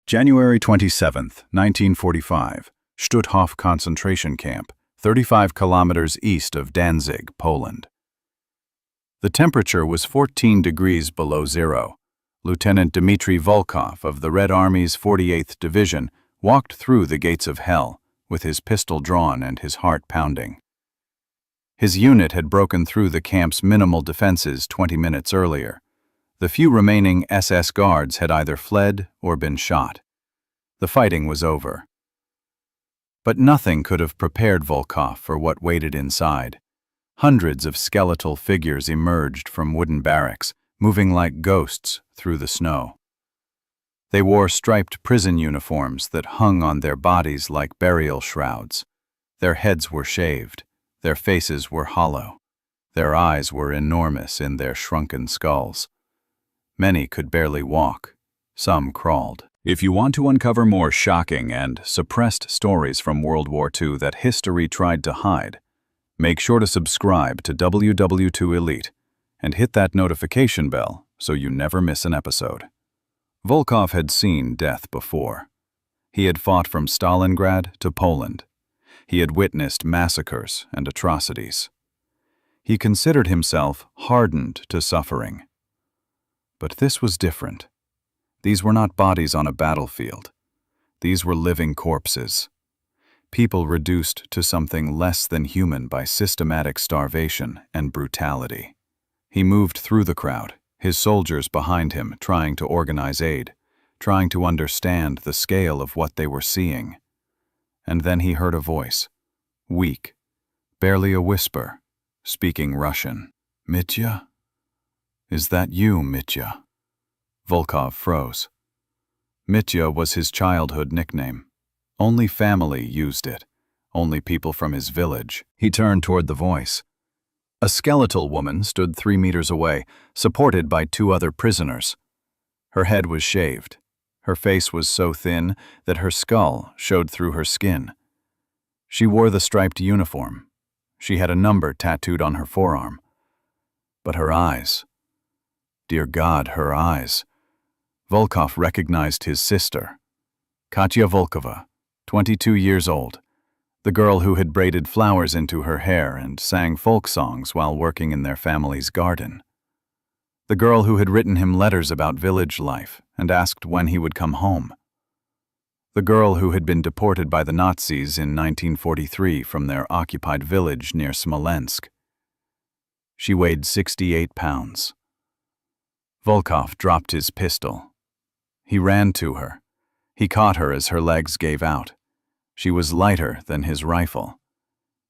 January 27, 1945, Stutthof concentration camp, 35 kilometers east of Danzig, Poland. The temperature was 14 degrees below zero. Lieutenant Dmitry Volkov of the Red Army's 48th Division walked through the gates of hell, with his pistol drawn and his heart pounding. His unit had broken through the camp's minimal defenses 20 minutes earlier. The few remaining SS guards had either fled or been shot. The fighting was over. But nothing could have prepared Volkov for what waited inside. Hundreds of skeletal figures emerged from wooden barracks, moving like ghosts through the snow. They wore striped prison uniforms that hung on their bodies like burial shrouds. Their heads were shaved. Their faces were hollow. Their eyes were enormous in their shrunken skulls. Many could barely walk. Some crawled. If you want to uncover more shocking and suppressed stories from World War II that history tried to hide, make sure to subscribe to WW2 Elite and hit that notification bell so you never miss an episode. Volkov had seen death before. He had fought from Stalingrad to Poland. He had witnessed massacres and atrocities. He considered himself hardened to suffering. But this was different. These were not bodies on a battlefield. These were living corpses. People reduced to something less than human by systematic starvation and brutality. He moved through the crowd, his soldiers behind him, trying to organize aid, trying to understand the scale of what they were seeing. And then he heard a voice, weak, barely a whisper, speaking Russian. "Mitya? Is that you, Mitya?" Volkov froze. Mitya was his childhood nickname. Only family used it, only people from his village. He turned toward the voice. A skeletal woman stood 3 meters away, supported by 2 other prisoners. Her head was shaved. Her face was so thin that her skull showed through her skin. She wore the striped uniform. She had a number tattooed on her forearm. But her eyes, dear God, her eyes. Volkov recognized his sister, Katya Volkova, 22 years old, the girl who had braided flowers into her hair and sang folk songs while working in their family's garden. The girl who had written him letters about village life and asked when he would come home. The girl who had been deported by the Nazis in 1943 from their occupied village near Smolensk. She weighed 68 pounds. Volkov dropped his pistol. He ran to her. He caught her as her legs gave out. She was lighter than his rifle.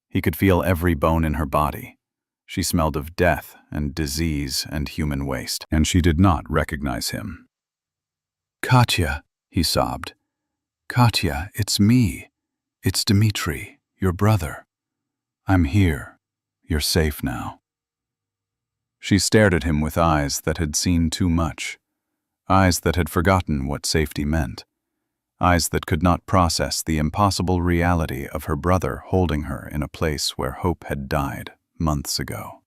He could feel every bone in her body. She smelled of death and disease and human waste, and she did not recognize him. "Katya," he sobbed. "Katya, it's me. It's Dmitry, your brother. I'm here. You're safe now." She stared at him with eyes that had seen too much, eyes that had forgotten what safety meant, eyes that could not process the impossible reality of her brother holding her in a place where hope had died months ago.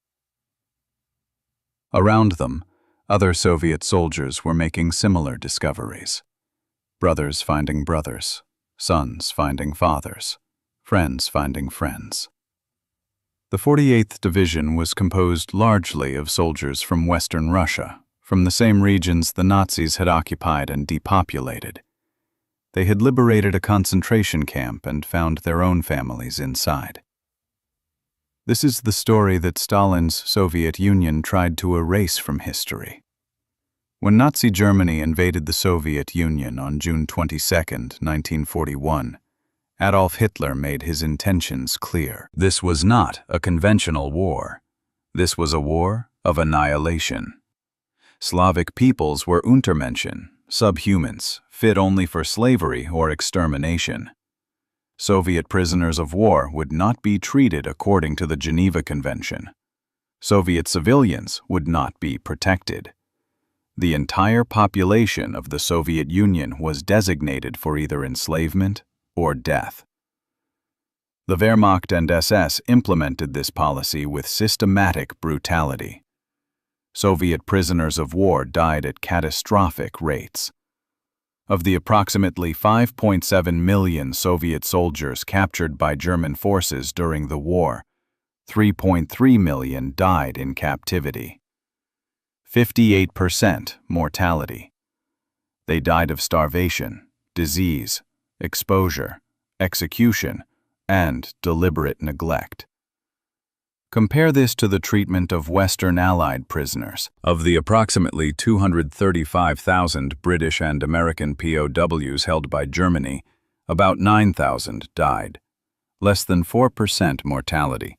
Around them, other Soviet soldiers were making similar discoveries. Brothers finding brothers, sons finding fathers, friends finding friends. The 48th Division was composed largely of soldiers from Western Russia, from the same regions the Nazis had occupied and depopulated. They had liberated a concentration camp and found their own families inside. This is the story that Stalin's Soviet Union tried to erase from history. When Nazi Germany invaded the Soviet Union on June 22, 1941, Adolf Hitler made his intentions clear. This was not a conventional war. This was a war of annihilation. Slavic peoples were Untermenschen, subhumans, fit only for slavery or extermination. Soviet prisoners of war would not be treated according to the Geneva Convention. Soviet civilians would not be protected. The entire population of the Soviet Union was designated for either enslavement or death. The Wehrmacht and SS implemented this policy with systematic brutality. Soviet prisoners of war died at catastrophic rates. Of the approximately 5.7 million Soviet soldiers captured by German forces during the war, 3.3 million died in captivity. 58% mortality. They died of starvation, disease, exposure, execution, and deliberate neglect. Compare this to the treatment of Western Allied prisoners. Of the approximately 235,000 British and American POWs held by Germany, about 9,000 died. Less than 4% mortality.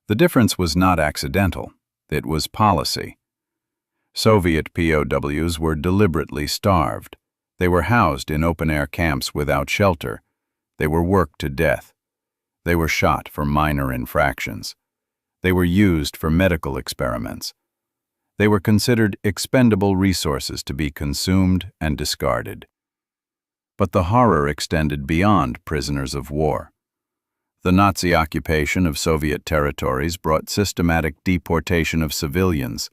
The difference was not accidental, it was policy. Soviet POWs were deliberately starved. They were housed in open-air camps without shelter. They were worked to death. They were shot for minor infractions. They were used for medical experiments. They were considered expendable resources to be consumed and discarded. But the horror extended beyond prisoners of war. The Nazi occupation of Soviet territories brought systematic deportation of civilians.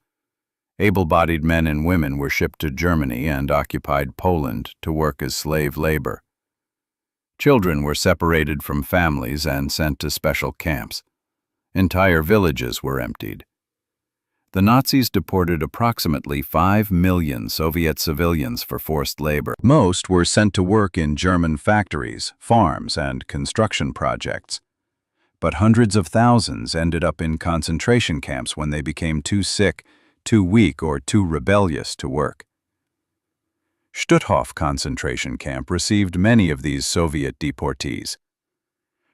Able-bodied men and women were shipped to Germany and occupied Poland to work as slave labor. Children were separated from families and sent to special camps. Entire villages were emptied. The Nazis deported approximately 5 million Soviet civilians for forced labor. Most were sent to work in German factories, farms, and construction projects. But hundreds of thousands ended up in concentration camps when they became too sick, too weak, or too rebellious to work. Stutthof concentration camp received many of these Soviet deportees.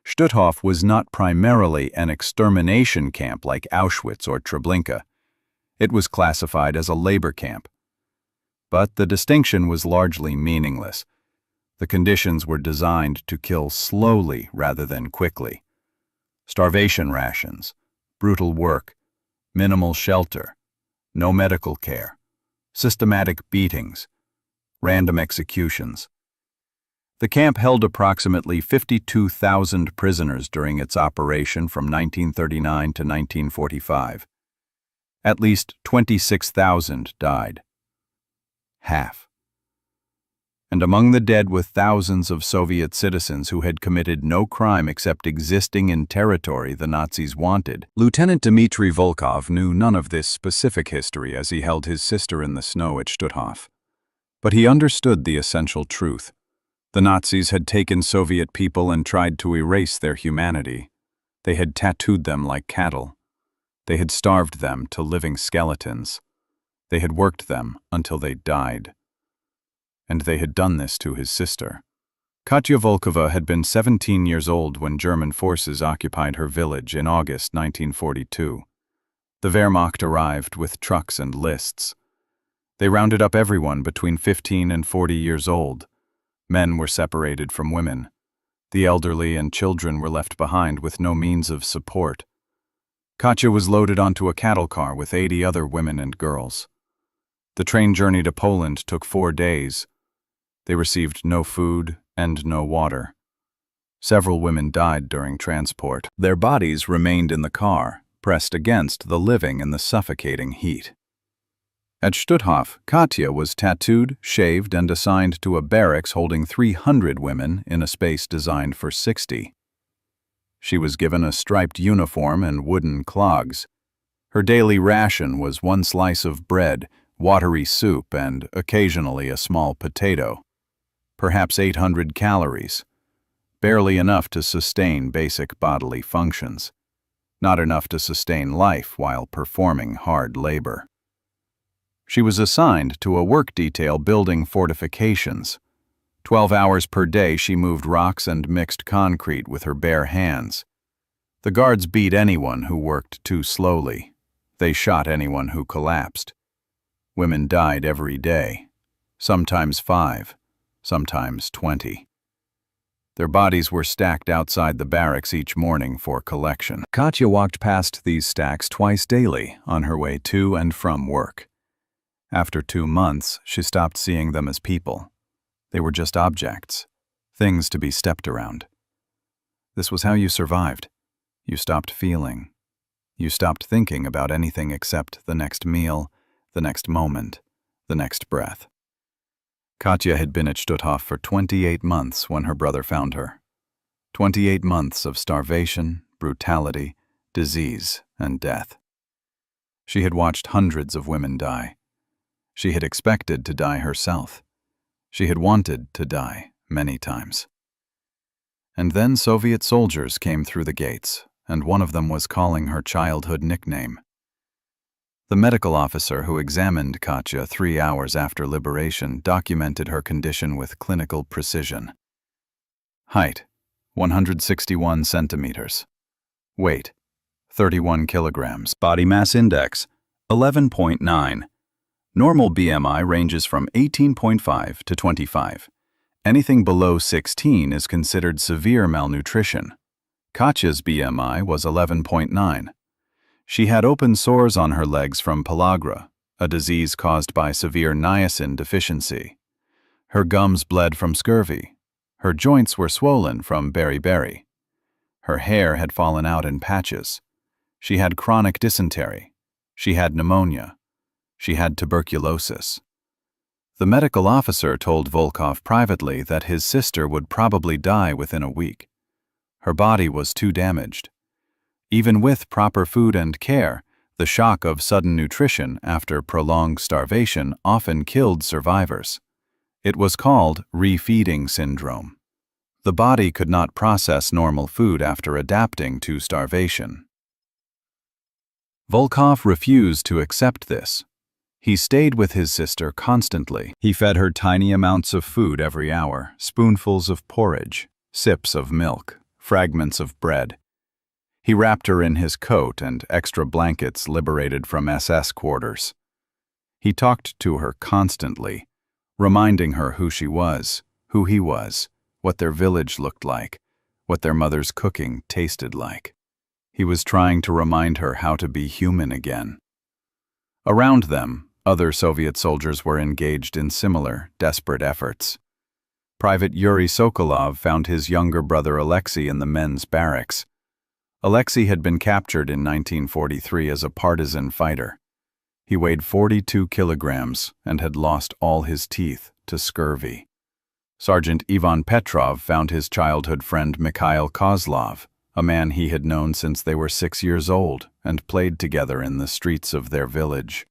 Stutthof was not primarily an extermination camp like Auschwitz or Treblinka. It was classified as a labor camp. But the distinction was largely meaningless. The conditions were designed to kill slowly rather than quickly. Starvation rations, brutal work, minimal shelter, no medical care, systematic beatings, random executions. The camp held approximately 52,000 prisoners during its operation from 1939 to 1945. At least 26,000 died. Half. And among the dead were thousands of Soviet citizens who had committed no crime except existing in territory the Nazis wanted. Lieutenant Dmitry Volkov knew none of this specific history as he held his sister in the snow at Stutthof. But he understood the essential truth. The Nazis had taken Soviet people and tried to erase their humanity. They had tattooed them like cattle. They had starved them to living skeletons. They had worked them until they died. And they had done this to his sister. Katya Volkova had been 17 years old when German forces occupied her village in August 1942. The Wehrmacht arrived with trucks and lists. They rounded up everyone between 15 and 40 years old. Men were separated from women. The elderly and children were left behind with no means of support. Katya was loaded onto a cattle car with 80 other women and girls. The train journey to Poland took 4 days. They received no food and no water. Several women died during transport. Their bodies remained in the car, pressed against the living in the suffocating heat. At Stutthof, Katya was tattooed, shaved, and assigned to a barracks holding 300 women in a space designed for 60. She was given a striped uniform and wooden clogs. Her daily ration was 1 slice of bread, watery soup, and occasionally a small potato. Perhaps 800 calories. Barely enough to sustain basic bodily functions. Not enough to sustain life while performing hard labor. She was assigned to a work detail building fortifications. 12 hours per day she moved rocks and mixed concrete with her bare hands. The guards beat anyone who worked too slowly. They shot anyone who collapsed. Women died every day, sometimes 5, sometimes 20. Their bodies were stacked outside the barracks each morning for collection. Katya walked past these stacks twice daily on her way to and from work. After 2 months, she stopped seeing them as people. They were just objects, things to be stepped around. This was how you survived. You stopped feeling. You stopped thinking about anything except the next meal, the next moment, the next breath. Katja had been at Stutthof for 28 months when her brother found her. 28 months of starvation, brutality, disease, and death. She had watched hundreds of women die. She had expected to die herself. She had wanted to die many times. And then Soviet soldiers came through the gates, and one of them was calling her childhood nickname. The medical officer who examined Katja 3 hours after liberation documented her condition with clinical precision. Height, 161 centimeters. Weight, 31 kilograms. Body mass index, 11.9. Normal BMI ranges from 18.5 to 25. Anything below 16 is considered severe malnutrition. Katja's BMI was 11.9. She had open sores on her legs from pellagra, a disease caused by severe niacin deficiency. Her gums bled from scurvy. Her joints were swollen from beriberi. Her hair had fallen out in patches. She had chronic dysentery. She had pneumonia. She had tuberculosis. The medical officer told Volkov privately that his sister would probably die within a week. Her body was too damaged. Even with proper food and care, the shock of sudden nutrition after prolonged starvation often killed survivors. It was called refeeding syndrome. The body could not process normal food after adapting to starvation. Volkov refused to accept this. He stayed with his sister constantly. He fed her tiny amounts of food every hour, spoonfuls of porridge, sips of milk, fragments of bread. He wrapped her in his coat and extra blankets liberated from SS quarters. He talked to her constantly, reminding her who she was, who he was, what their village looked like, what their mother's cooking tasted like. He was trying to remind her how to be human again. Around them, other Soviet soldiers were engaged in similar, desperate efforts. Private Yuri Sokolov found his younger brother Alexei in the men's barracks. Alexei had been captured in 1943 as a partisan fighter. He weighed 42 kilograms and had lost all his teeth to scurvy. Sergeant Ivan Petrov found his childhood friend Mikhail Kozlov, a man he had known since they were 6 years old and played together in the streets of their village.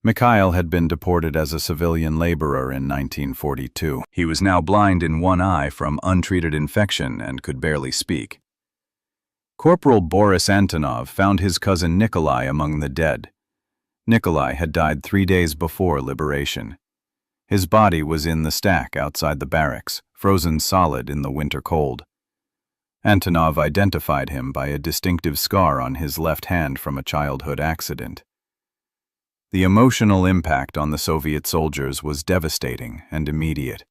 Mikhail had been deported as a civilian laborer in 1942. He was now blind in one eye from untreated infection and could barely speak. Corporal Boris Antonov found his cousin Nikolai among the dead. Nikolai had died 3 days before liberation. His body was in the stack outside the barracks, frozen solid in the winter cold. Antonov identified him by a distinctive scar on his left hand from a childhood accident. The emotional impact on the Soviet soldiers was devastating and immediate.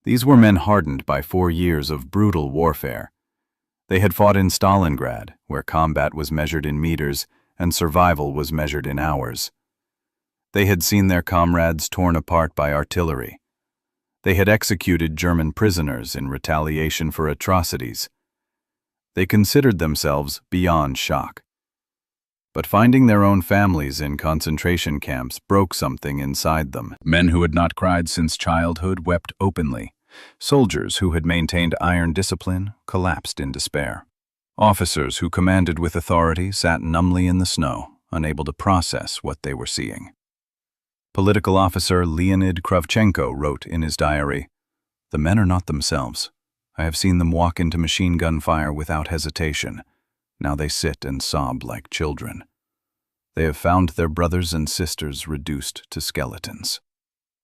These were men hardened by 4 years of brutal warfare. They had fought in Stalingrad, where combat was measured in meters and survival was measured in hours. They had seen their comrades torn apart by artillery. They had executed German prisoners in retaliation for atrocities. They considered themselves beyond shock. But finding their own families in concentration camps broke something inside them. Men who had not cried since childhood wept openly. Soldiers who had maintained iron discipline collapsed in despair. Officers who commanded with authority sat numbly in the snow, unable to process what they were seeing. Political officer Leonid Kravchenko wrote in his diary, "The men are not themselves. I have seen them walk into machine gun fire without hesitation. Now they sit and sob like children. They have found their brothers and sisters reduced to skeletons.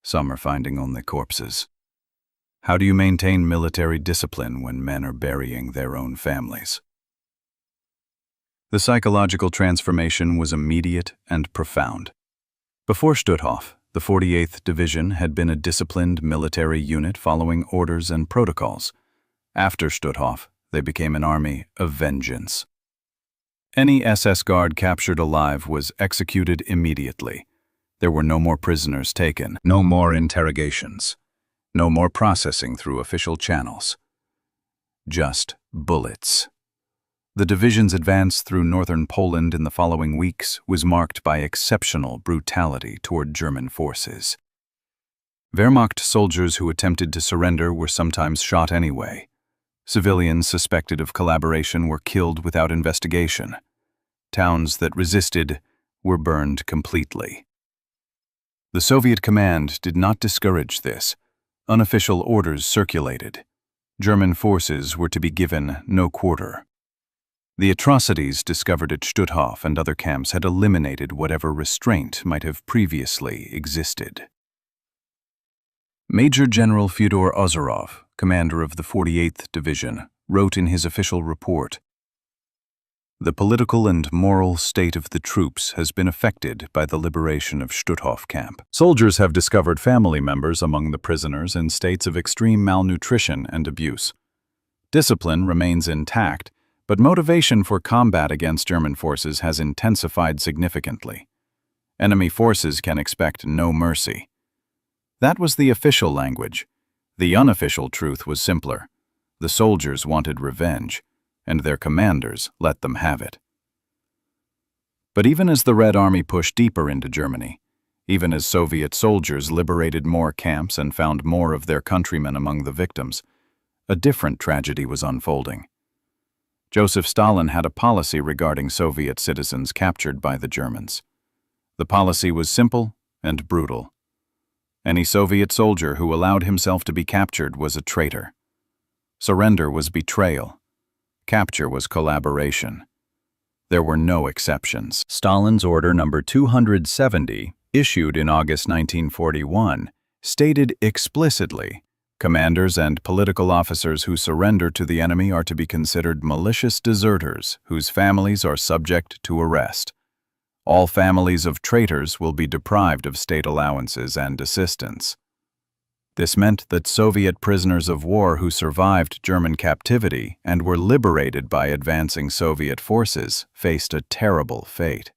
Some are finding only corpses. How do you maintain military discipline when men are burying their own families?" The psychological transformation was immediate and profound. Before Stutthof, the 48th Division had been a disciplined military unit following orders and protocols. After Stutthof, they became an army of vengeance. Any SS guard captured alive was executed immediately. There were no more prisoners taken, no more interrogations, no more processing through official channels. Just bullets. The division's advance through northern Poland in the following weeks was marked by exceptional brutality toward German forces. Wehrmacht soldiers who attempted to surrender were sometimes shot anyway. Civilians suspected of collaboration were killed without investigation. Towns that resisted were burned completely. The Soviet command did not discourage this. Unofficial orders circulated. German forces were to be given no quarter. The atrocities discovered at Stutthof and other camps had eliminated whatever restraint might have previously existed. Major General Fyodor Ozerov, commander of the 48th Division, wrote in his official report, "The political and moral state of the troops has been affected by the liberation of Stutthof camp. Soldiers have discovered family members among the prisoners in states of extreme malnutrition and abuse. Discipline remains intact, but motivation for combat against German forces has intensified significantly. Enemy forces can expect no mercy." That was the official language. The unofficial truth was simpler. The soldiers wanted revenge, and their commanders let them have it. But even as the Red Army pushed deeper into Germany, even as Soviet soldiers liberated more camps and found more of their countrymen among the victims, a different tragedy was unfolding. Joseph Stalin had a policy regarding Soviet citizens captured by the Germans. The policy was simple and brutal. Any Soviet soldier who allowed himself to be captured was a traitor. Surrender was betrayal. Capture was collaboration. There were no exceptions. Stalin's Order Number 270, issued in August 1941, stated explicitly, "Commanders and political officers who surrender to the enemy are to be considered malicious deserters whose families are subject to arrest. All families of traitors will be deprived of state allowances and assistance." This meant that Soviet prisoners of war who survived German captivity and were liberated by advancing Soviet forces faced a terrible fate.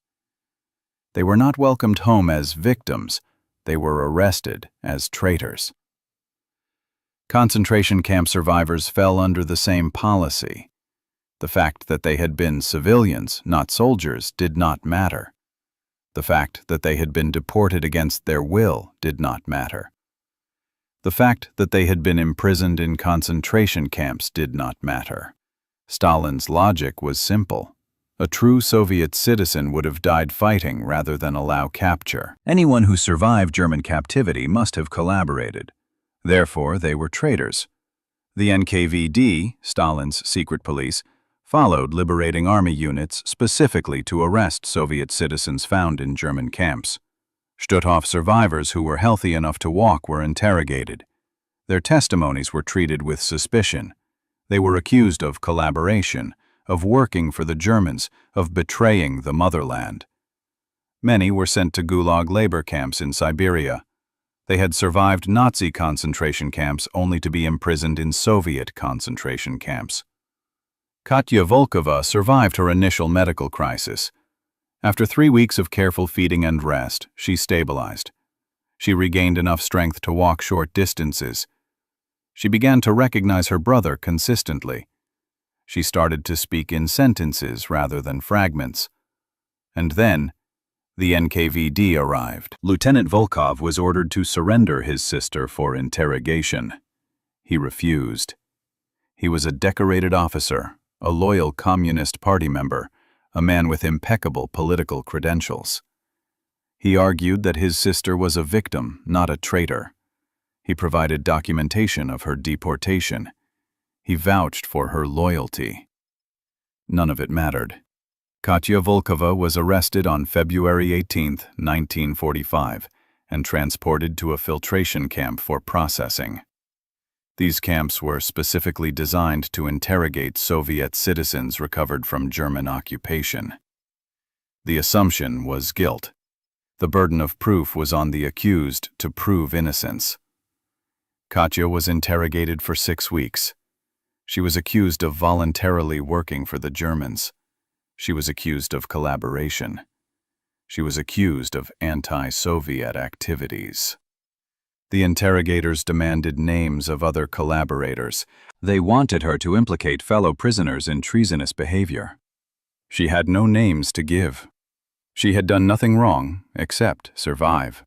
They were not welcomed home as victims, they were arrested as traitors. Concentration camp survivors fell under the same policy. The fact that they had been civilians, not soldiers, did not matter. The fact that they had been deported against their will did not matter. The fact that they had been imprisoned in concentration camps did not matter. Stalin's logic was simple. A true Soviet citizen would have died fighting rather than allow capture. Anyone who survived German captivity must have collaborated. Therefore, they were traitors. The NKVD, Stalin's secret police, followed liberating army units specifically to arrest Soviet citizens found in German camps. Stutthof survivors who were healthy enough to walk were interrogated. Their testimonies were treated with suspicion. They were accused of collaboration, of working for the Germans, of betraying the motherland. Many were sent to Gulag labor camps in Siberia. They had survived Nazi concentration camps only to be imprisoned in Soviet concentration camps. Katya Volkova survived her initial medical crisis. After 3 weeks of careful feeding and rest, she stabilized. She regained enough strength to walk short distances. She began to recognize her brother consistently. She started to speak in sentences rather than fragments. And then, the NKVD arrived. Lieutenant Volkov was ordered to surrender his sister for interrogation. He refused. He was a decorated officer, a loyal Communist Party member, a man with impeccable political credentials. He argued that his sister was a victim, not a traitor. He provided documentation of her deportation. He vouched for her loyalty. None of it mattered. Katya Volkova was arrested on February 18, 1945, and transported to a filtration camp for processing. These camps were specifically designed to interrogate Soviet citizens recovered from German occupation. The assumption was guilt. The burden of proof was on the accused to prove innocence. Katya was interrogated for 6 weeks. She was accused of voluntarily working for the Germans. She was accused of collaboration. She was accused of anti-Soviet activities. The interrogators demanded names of other collaborators. They wanted her to implicate fellow prisoners in treasonous behavior. She had no names to give. She had done nothing wrong except survive.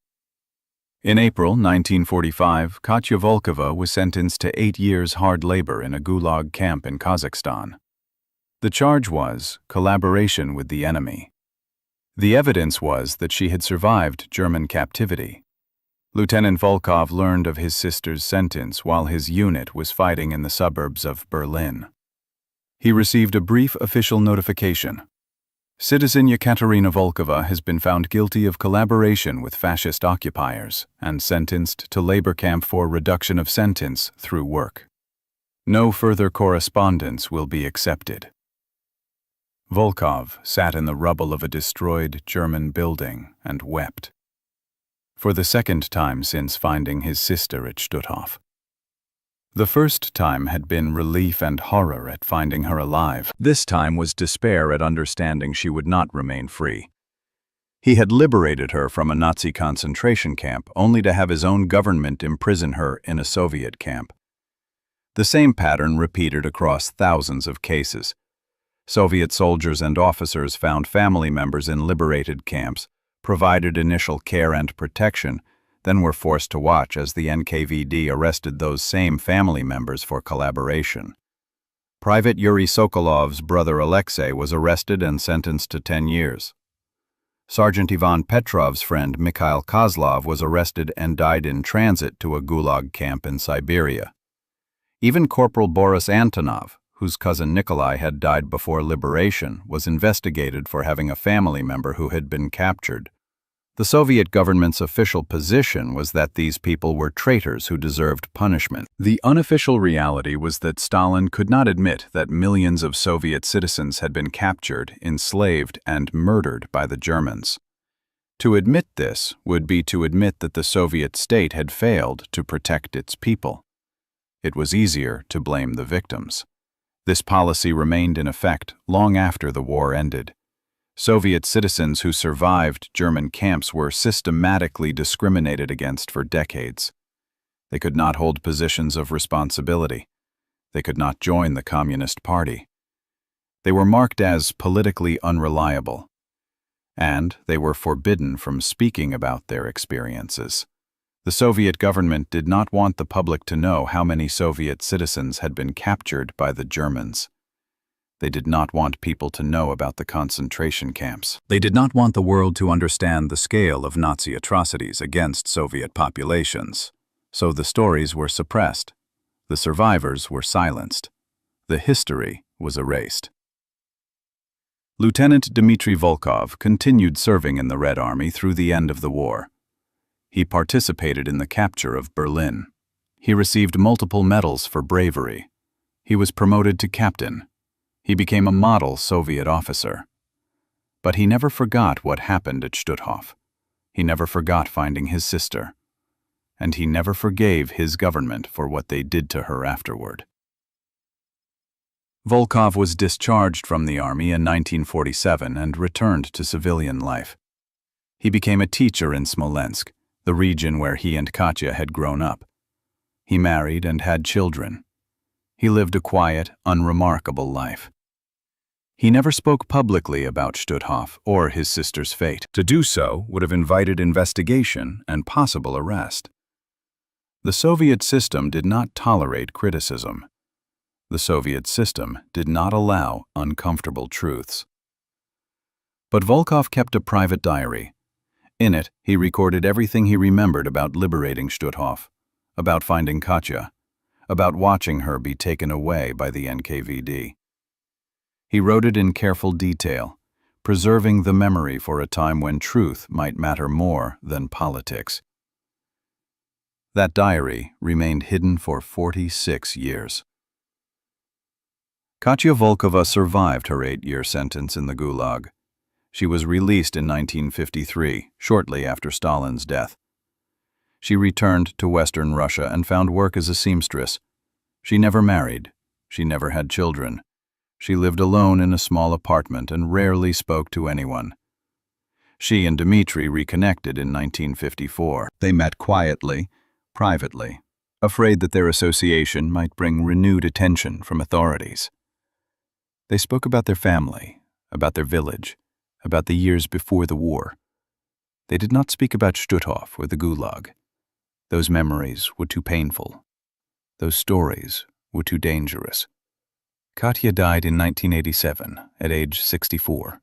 In April 1945, Katya Volkova was sentenced to 8 years hard labor in a gulag camp in Kazakhstan. The charge was collaboration with the enemy. The evidence was that she had survived German captivity. Lieutenant Volkov learned of his sister's sentence while his unit was fighting in the suburbs of Berlin. He received a brief official notification. Citizen Yekaterina Volkova has been found guilty of collaboration with fascist occupiers and sentenced to labor camp for reduction of sentence through work. No further correspondence will be accepted. Volkov sat in the rubble of a destroyed German building and wept. For the second time since finding his sister at Stutthof. The first time had been relief and horror at finding her alive. This time was despair at understanding she would not remain free. He had liberated her from a Nazi concentration camp only to have his own government imprison her in a Soviet camp. The same pattern repeated across thousands of cases. Soviet soldiers and officers found family members in liberated camps, provided initial care and protection, then were forced to watch as the NKVD arrested those same family members for collaboration. Private Yuri Sokolov's brother Alexei was arrested and sentenced to 10 years. Sergeant Ivan Petrov's friend Mikhail Kozlov was arrested and died in transit to a gulag camp in Siberia. Even Corporal Boris Antonov, whose cousin Nikolai had died before liberation, was investigated for having a family member who had been captured. The Soviet government's official position was that these people were traitors who deserved punishment. The unofficial reality was that Stalin could not admit that millions of Soviet citizens had been captured, enslaved, and murdered by the Germans. To admit this would be to admit that the Soviet state had failed to protect its people. It was easier to blame the victims. This policy remained in effect long after the war ended. Soviet citizens who survived German camps were systematically discriminated against for decades. They could not hold positions of responsibility. They could not join the Communist Party. They were marked as politically unreliable, and they were forbidden from speaking about their experiences. The Soviet government did not want the public to know how many Soviet citizens had been captured by the Germans. They did not want people to know about the concentration camps. They did not want the world to understand the scale of Nazi atrocities against Soviet populations. So the stories were suppressed. The survivors were silenced. The history was erased. Lieutenant Dmitry Volkov continued serving in the Red Army through the end of the war. He participated in the capture of Berlin. He received multiple medals for bravery. He was promoted to captain. He became a model Soviet officer. But he never forgot what happened at Stutthof. He never forgot finding his sister. And he never forgave his government for what they did to her afterward. Volkov was discharged from the army in 1947 and returned to civilian life. He became a teacher in Smolensk, the region where he and Katya had grown up. He married and had children. He lived a quiet, unremarkable life. He never spoke publicly about Stutthof or his sister's fate. To do so would have invited investigation and possible arrest. The Soviet system did not tolerate criticism. The Soviet system did not allow uncomfortable truths. But Volkov kept a private diary. In it, he recorded everything he remembered about liberating Stutthof, about finding Katya, about watching her be taken away by the NKVD. He wrote it in careful detail, preserving the memory for a time when truth might matter more than politics. That diary remained hidden for 46 years. Katya Volkova survived her 8-year sentence in the Gulag. She was released in 1953, shortly after Stalin's death. She returned to Western Russia and found work as a seamstress. She never married. She never had children. She lived alone in a small apartment and rarely spoke to anyone. She and Dmitry reconnected in 1954. They met quietly, privately, afraid that their association might bring renewed attention from authorities. They spoke about their family, about their village, about the years before the war. They did not speak about Stutthof or the Gulag. Those memories were too painful. Those stories were too dangerous. Katya died in 1987 at age 64.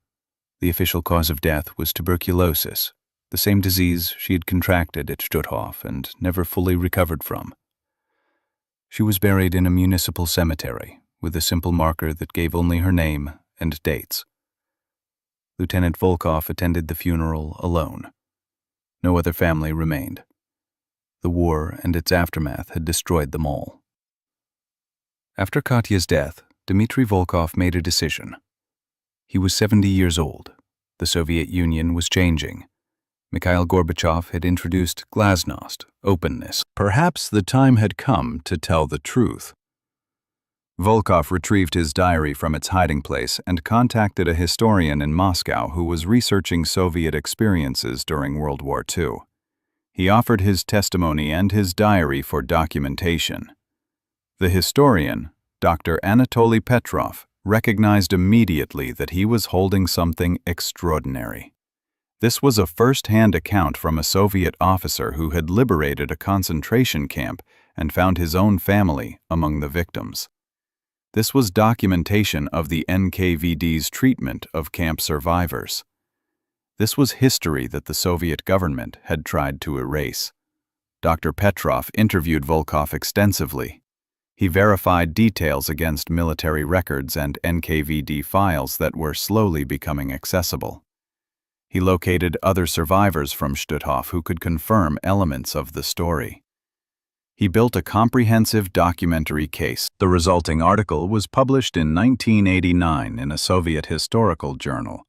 The official cause of death was tuberculosis, the same disease she had contracted at Stutthof and never fully recovered from. She was buried in a municipal cemetery with a simple marker that gave only her name and dates. Lieutenant Volkov attended the funeral alone. No other family remained. The war and its aftermath had destroyed them all. After Katya's death, Dmitry Volkov made a decision. He was 70 years old. The Soviet Union was changing. Mikhail Gorbachev had introduced glasnost, openness. Perhaps the time had come to tell the truth. Volkov retrieved his diary from its hiding place and contacted a historian in Moscow who was researching Soviet experiences during World War II. He offered his testimony and his diary for documentation. The historian, Dr. Anatoly Petrov, recognized immediately that he was holding something extraordinary. This was a first-hand account from a Soviet officer who had liberated a concentration camp and found his own family among the victims. This was documentation of the NKVD's treatment of camp survivors. This was history that the Soviet government had tried to erase. Dr. Petrov interviewed Volkov extensively. He verified details against military records and NKVD files that were slowly becoming accessible. He located other survivors from Stutthof who could confirm elements of the story. He built a comprehensive documentary case. The resulting article was published in 1989 in a Soviet historical journal.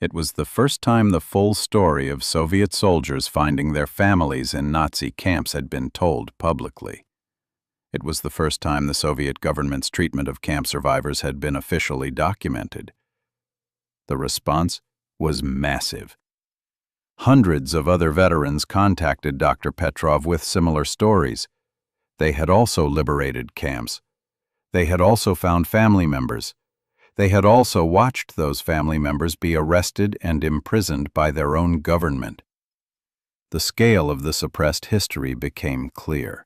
It was the first time the full story of Soviet soldiers finding their families in Nazi camps had been told publicly. It was the first time the Soviet government's treatment of camp survivors had been officially documented. The response was massive. Hundreds of other veterans contacted Dr. Petrov with similar stories. They had also liberated camps. They had also found family members. They had also watched those family members be arrested and imprisoned by their own government. The scale of the suppressed history became clear.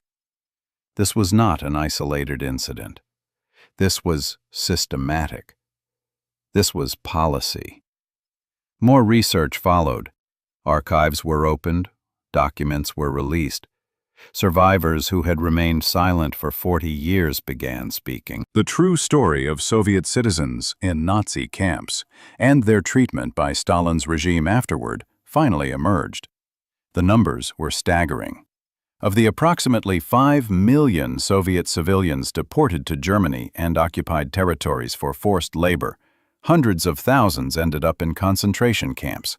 This was not an isolated incident. This was systematic. This was policy. More research followed. Archives were opened. Documents were released. Survivors who had remained silent for 40 years began speaking. The true story of Soviet citizens in Nazi camps and their treatment by Stalin's regime afterward finally emerged. The numbers were staggering. Of the approximately 5 million Soviet civilians deported to Germany and occupied territories for forced labor, hundreds of thousands ended up in concentration camps.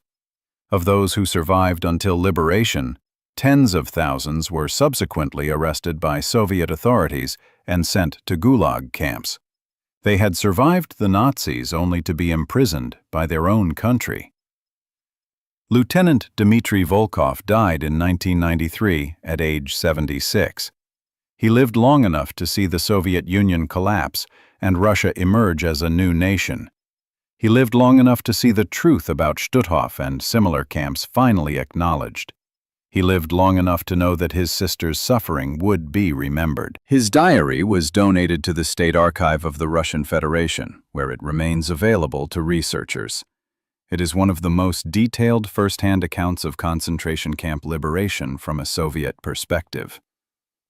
Of those who survived until liberation, tens of thousands were subsequently arrested by Soviet authorities and sent to Gulag camps. They had survived the Nazis only to be imprisoned by their own country. Lieutenant Dmitry Volkov died in 1993 at age 76. He lived long enough to see the Soviet Union collapse and Russia emerge as a new nation. He lived long enough to see the truth about Stutthof and similar camps finally acknowledged. He lived long enough to know that his sister's suffering would be remembered. His diary was donated to the State Archive of the Russian Federation, where it remains available to researchers. It is one of the most detailed first-hand accounts of concentration camp liberation from a Soviet perspective.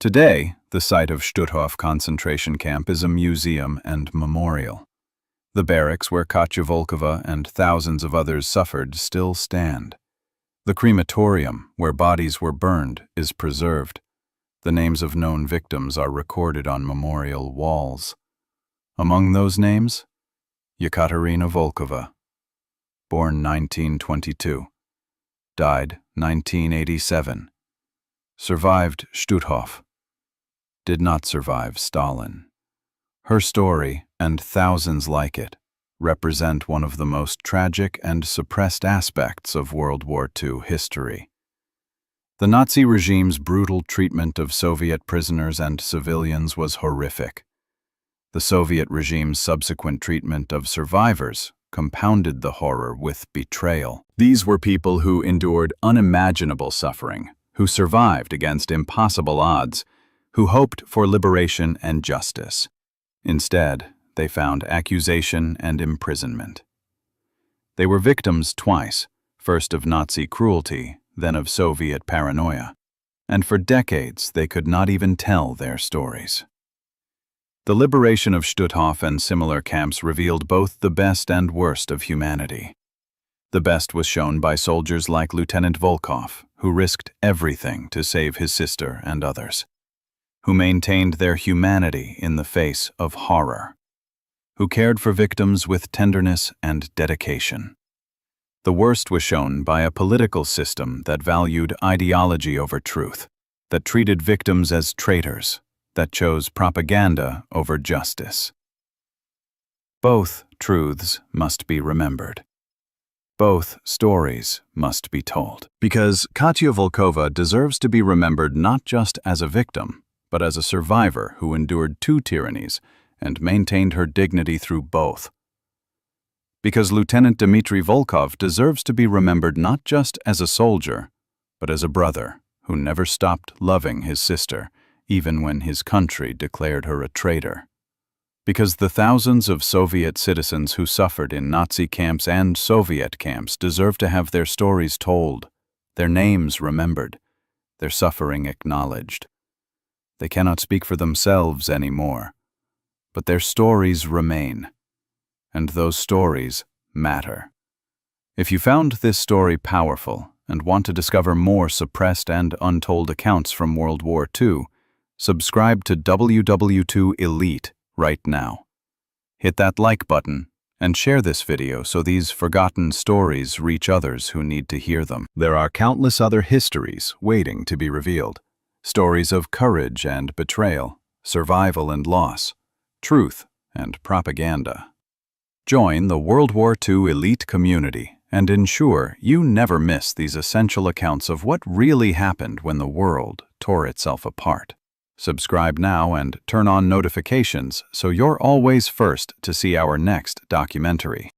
Today, the site of Stutthof concentration camp is a museum and memorial. The barracks where Katya Volkova and thousands of others suffered still stand. The crematorium, where bodies were burned, is preserved. The names of known victims are recorded on memorial walls. Among those names, Yekaterina Volkova, born 1922, died 1987, survived Stutthof, did not survive Stalin. Her story, and thousands like it, represent one of the most tragic and suppressed aspects of World War II history. The Nazi regime's brutal treatment of Soviet prisoners and civilians was horrific. The Soviet regime's subsequent treatment of survivors compounded the horror with betrayal. These were people who endured unimaginable suffering, who survived against impossible odds, who hoped for liberation and justice. Instead, they found accusation and imprisonment. They were victims twice, first of Nazi cruelty, then of Soviet paranoia, and for decades they could not even tell their stories. The liberation of Stutthof and similar camps revealed both the best and worst of humanity. The best was shown by soldiers like Lieutenant Volkov, who risked everything to save his sister and others, who maintained their humanity in the face of horror, who cared for victims with tenderness and dedication. The worst was shown by a political system that valued ideology over truth, that treated victims as traitors, that chose propaganda over justice. Both truths must be remembered. Both stories must be told. Because Katya Volkova deserves to be remembered not just as a victim, but as a survivor who endured two tyrannies and maintained her dignity through both. Because Lieutenant Dmitry Volkov deserves to be remembered not just as a soldier, but as a brother who never stopped loving his sister, even when his country declared her a traitor. Because the thousands of Soviet citizens who suffered in Nazi camps and Soviet camps deserve to have their stories told, their names remembered, their suffering acknowledged. They cannot speak for themselves anymore, but their stories remain, and those stories matter. If you found this story powerful and want to discover more suppressed and untold accounts from World War II, subscribe to WW2 Elite right now. Hit that like button and share this video so these forgotten stories reach others who need to hear them. There are countless other histories waiting to be revealed. Stories of courage and betrayal, survival and loss, truth and propaganda. Join the World War II elite community and ensure you never miss these essential accounts of what really happened when the world tore itself apart. Subscribe now and turn on notifications so you're always first to see our next documentary.